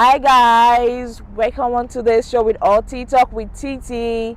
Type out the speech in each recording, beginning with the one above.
Hi guys, welcome on today's show with OT Talk with TT.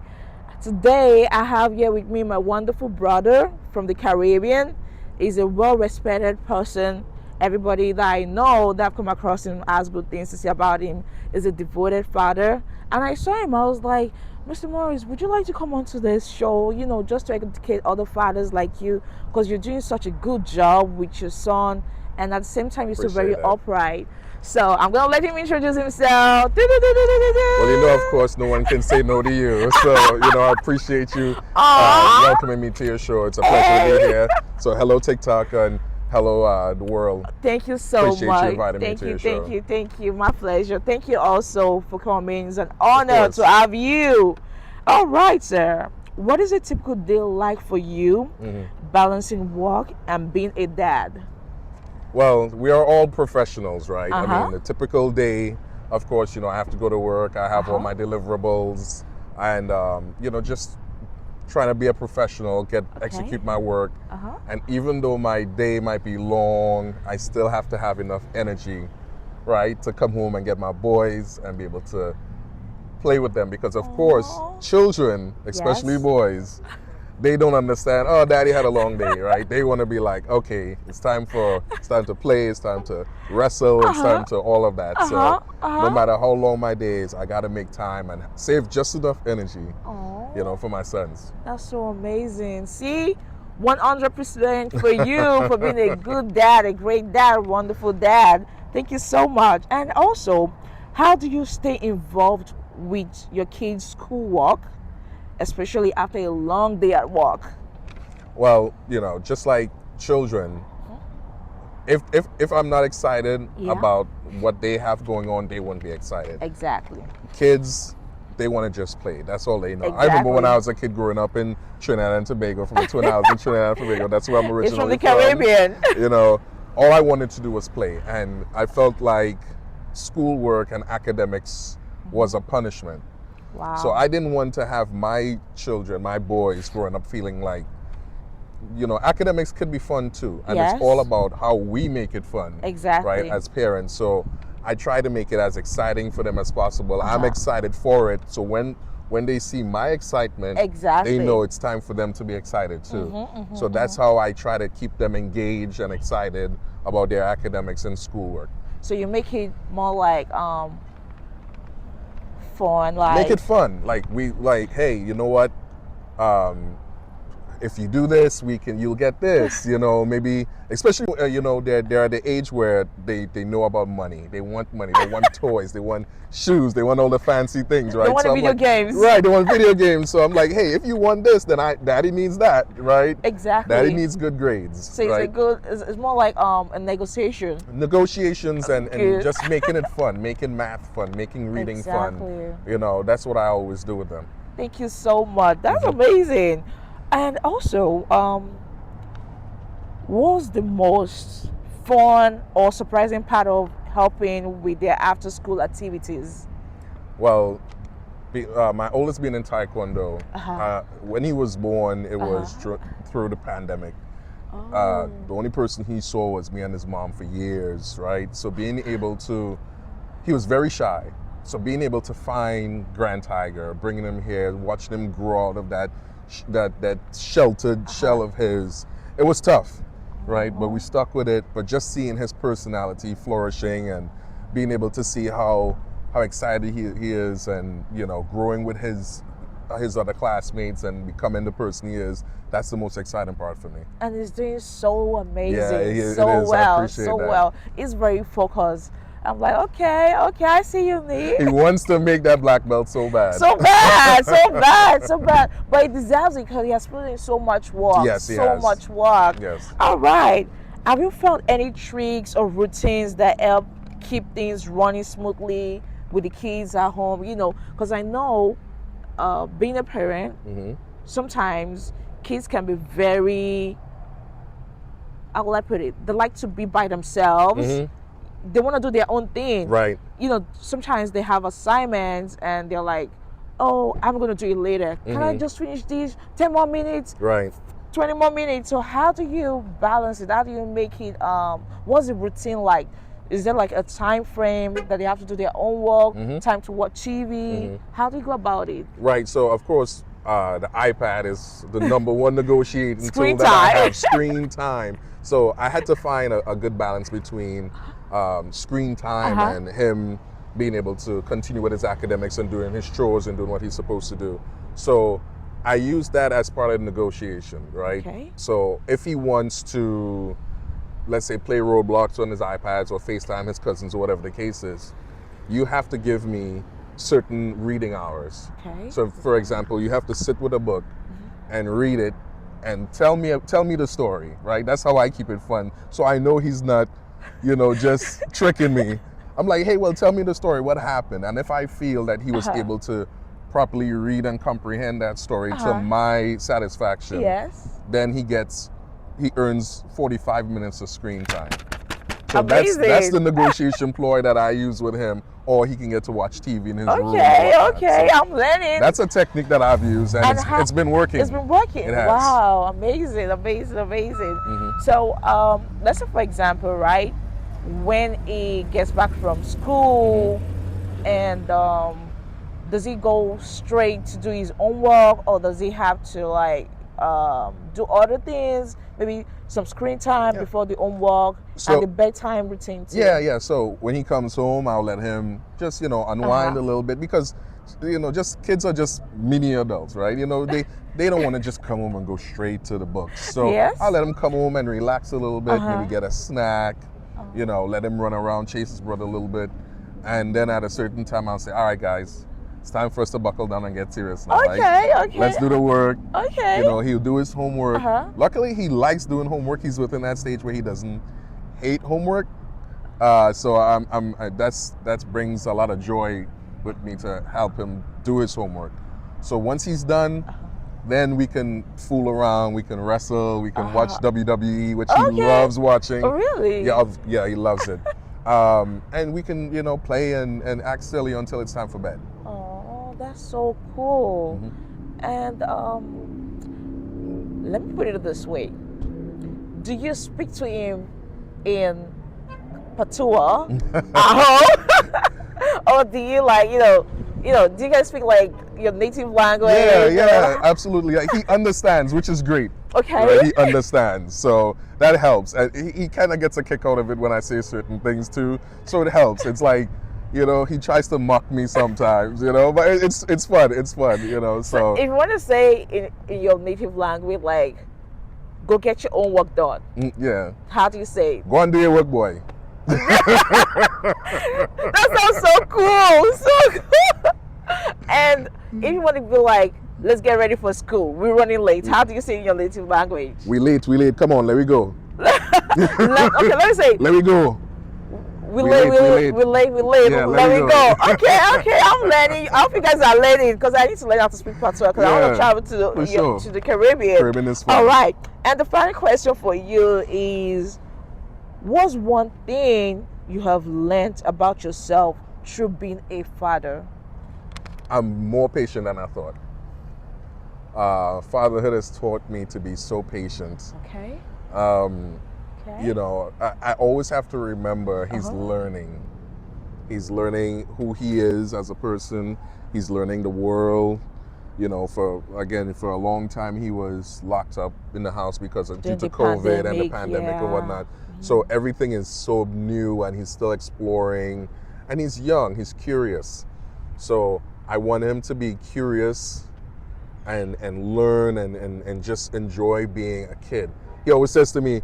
Today I have here with me my wonderful brother from the Caribbean. He's a well-respected person. Everybody that I know that I've come across him has good things to say about him. Is a devoted father. And I saw him, I was like, Mr. Morris, would you like to come on to this show? Just to educate other fathers like you, because you're doing such a good job with your son, and at the same time you're still very Appreciate that. upright. So I'm gonna let him introduce himself. Well, of course, no one can say no to you. So, I appreciate you welcoming me to your show. It's a pleasure to be here. So, hello, TikTok, and hello, the world. Thank you so Appreciate much. you inviting me to your show. Thank you. My pleasure. Thank you also for coming. It's an honor to have you. All right, sir. What is a typical day like for you, balancing work and being a dad? Well, we are all professionals, right? Uh-huh. I mean, a typical day, of course, I have to go to work. I have all my deliverables and, just trying to be a professional, execute my work. And even though my day might be long, I still have to have enough energy, right, to come home and get my boys and be able to play with them. Because, of course, children, especially boys, they don't understand, oh, daddy had a long day, right? They want to be like, okay, it's time to play, it's time to wrestle, it's time to all of that. So no matter how long my day is, I got to make time and save just enough energy, for my sons. That's so amazing. See, 100% for you for being a good dad, a great dad, wonderful dad. Thank you so much. And also, how do you stay involved with your kids' schoolwork, especially after a long day at work? Well, just like children, if I'm not excited about what they have going on, they won't be excited. Exactly. Kids, they want to just play. That's all they know. Exactly. I remember when I was a kid growing up in Trinidad and Tobago, from the Twin Islands in Trinidad and Tobago. That's where I'm originally from. It's from the Caribbean. All I wanted to do was play, and I felt like schoolwork and academics was a punishment. Wow. So I didn't want to have my children, my boys, growing up feeling like, academics could be fun too. And it's all about how we make it fun. Exactly. Right, as parents. So I try to make it as exciting for them as possible. I'm excited for it. So when they see my excitement, they know it's time for them to be excited too. So that's how I try to keep them engaged and excited about their academics and schoolwork. So you make it more like fun, make it fun. Hey, you know what? If you do this, you'll get this. Maybe especially they're at the age where they know about money. They want money. They want toys. They want shoes. They want all the fancy things, right? They want video games. Right. They want video games. So I'm like, hey, if you want this, then daddy needs that, right? Exactly. Daddy needs good grades. So right? It's more like a negotiation. Negotiations and just making it fun, making math fun, making reading fun. That's what I always do with them. Thank you so much. That's amazing. And also, what's the most fun or surprising part of helping with their after-school activities? Well, my oldest being in Taekwondo, when he was born, it was through the pandemic. The only person he saw was me and his mom for years, right? So he was very shy. So being able to find Grand Tiger, bringing him here, watching him grow out of that sheltered shell of his, it was tough, right? But we stuck with it. But just seeing his personality flourishing and being able to see how excited he is, and growing with his other classmates and becoming the person he is, that's the most exciting part for me. And he's doing so amazing, so well. He's very focused. I'm like, okay, I see you, me. He wants to make that black belt so bad. So bad. But he deserves it because he has put in so much work. Yes, he has. Much work. Yes. All right. Have you found any tricks or routines that help keep things running smoothly with the kids at home? Because I know being a parent, sometimes kids can be very, how will I put it? They like to be by themselves. They want to do their own thing. Right. Sometimes they have assignments and they're like, oh, I'm going to do it later. Can I just finish these 10 more minutes? Right. 20 more minutes. So how do you balance it? How do you make it, what's the routine like? Is there like a time frame that they have to do their own work, Mm-hmm. time to watch TV? How do you go about it? Right. So of course, the iPad is the number one negotiating Screen tool that I time. have. Screen time. So I had to find a good balance between screen time Uh-huh. and him being able to continue with his academics and doing his chores and doing what he's supposed to do. So I use that as part of the negotiation, right? Okay. So if he wants to, let's say, play Roblox on his iPads or FaceTime his cousins or whatever the case is, you have to give me certain reading hours. Okay. So, for example, you have to sit with a book and read it and tell me the story, right? That's how I keep it fun. So I know he's not, just tricking me. I'm like, hey, well, tell me the story. What happened? And if I feel that he was able to properly read and comprehend that story to my satisfaction, Yes. then he earns 45 minutes of screen time. So Amazing. that's the negotiation ploy that I use with him, or he can get to watch TV in his room. Okay, or whatnot. okay, So I'm learning. that's a technique that I've used, and it's been working. It's been working. It has. Wow, amazing, amazing, amazing. So, let's say, for example, right, when he gets back from school, and does he go straight to do his own work, or does he have to like do other things? Maybe some screen time before the homework So- and the bedtime routine too. Yeah. So when he comes home, I'll let him just unwind a little bit, because just kids are just mini adults, right? They don't want to just come home and go straight to the books. So Yes. I'll let him come home and relax a little bit, maybe get a snack, let him run around, chase his brother a little bit, and then at a certain time I'll say, all right, guys, it's time for us to buckle down and get serious now. Okay, right? okay. Let's do the work. Okay. He'll do his homework. Luckily, he likes doing homework. He's within that stage where he doesn't hate homework. So that brings a lot of joy with me to help him do his homework. So once he's done, then we can fool around, we can wrestle, we can watch WWE, which he loves watching. Oh, really? Yeah, he loves it. And we can, play and act silly until it's time for bed. Oh, that's so cool. And let me put it this way. Do you speak to him in Patois or do you do you guys speak like your native language? Yeah, absolutely. He understands, which is great. Okay. Right? He understands, so that helps. And he kind of gets a kick out of it when I say certain things too, so it helps. It's like, he tries to mock me sometimes, but it's fun. It's fun, So if you want to say in your native language, like, go get your own work done. Yeah. How do you say it? Go and do your work, boy. That sounds so cool. So cool. And if you want to be like, let's get ready for school, we're running late. How do you say in your native language? We late. Come on, let me go. Okay, let me say, Let me go. we late. Yeah, let me go. Okay, I'm learning. I hope you guys are learning, because I need to learn how to speak Patois, because I want to travel to the Caribbean. Caribbean is fun. All right. And the final question for you is, what's one thing you have learned about yourself through being a father? I'm more patient than I thought. Fatherhood has taught me to be so patient. Okay. I always have to remember he's learning. He's learning who he is as a person. He's learning the world. For a long time he was locked up in the house due to COVID and the pandemic and whatnot. So everything is so new, and he's still exploring, and he's young, he's curious. So I want him to be curious and learn and just enjoy being a kid. He always says to me,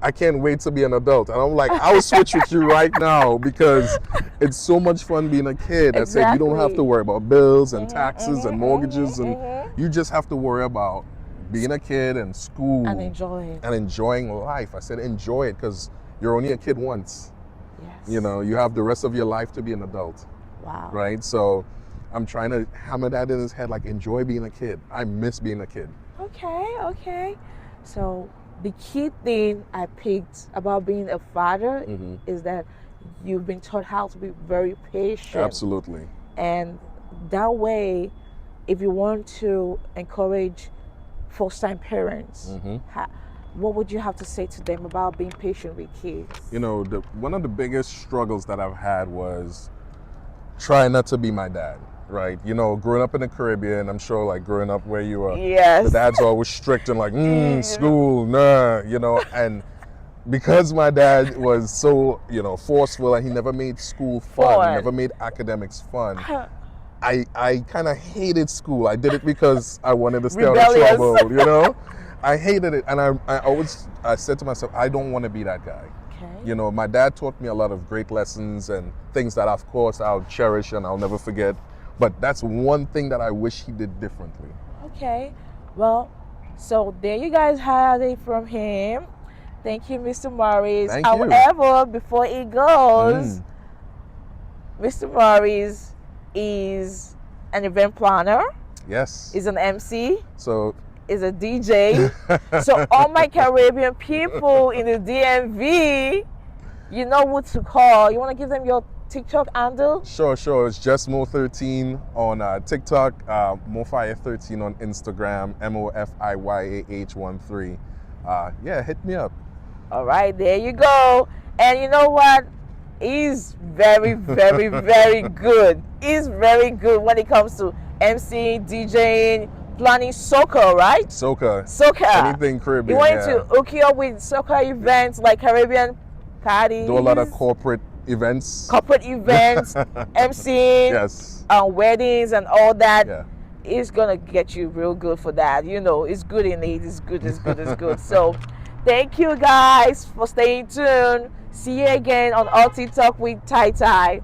I can't wait to be an adult. And I'm like, I'll switch with you right now, because it's so much fun being a kid. I said, you don't have to worry about bills and taxes and mortgages, and you just have to worry about being a kid and school And enjoying life. I said, enjoy it, because you're only a kid once. Yes. You have the rest of your life to be an adult. Wow. Right? So I'm trying to hammer that in his head, like, enjoy being a kid. I miss being a kid. Okay. So the key thing I picked about being a father is that you've been taught how to be very patient. Absolutely. And that way, if you want to encourage first-time parents, what would you have to say to them about being patient with kids? You know, one of the biggest struggles that I've had was trying not to be my dad, right? You know, growing up in the Caribbean, I'm sure like growing up where you were, Yes. the dad's always strict and like, school, nah, you know, and because my dad was so, you know, forceful and he never made school fun, he never made academics fun. I kind of hated school. I did it because I wanted to stay out of trouble, you know? I hated it, and I said to myself, I don't want to be that guy. Okay. You know, my dad taught me a lot of great lessons and things that, of course, I'll cherish and I'll never forget. But that's one thing that I wish he did differently. Okay. Well, so there you guys had it from him. Thank you, Mr. Morris. Thank you. However, before it goes, Mr. Morris is an event planner. Yes. Is an MC. So. Is a DJ. So all my Caribbean people in the DMV, you know what to call. You want to give them your TikTok handle? Sure. It's just Mo13 on TikTok, Mofiyah13 on Instagram, MOFIYAH13. Yeah, hit me up. All right, there you go. And you know what? He's very, very, very good. He's very good when it comes to MCing, DJing, planning soccer, right? Soccer. Anything Caribbean. You want to hook you up with soccer events like Caribbean parties. Do a lot of corporate events. MCing. Yes. Weddings and all that. Yeah. It's gonna get you real good for that. You know, it's good in it. It's good. So, thank you guys for staying tuned. See you again on Alti Talk with Tai Tai.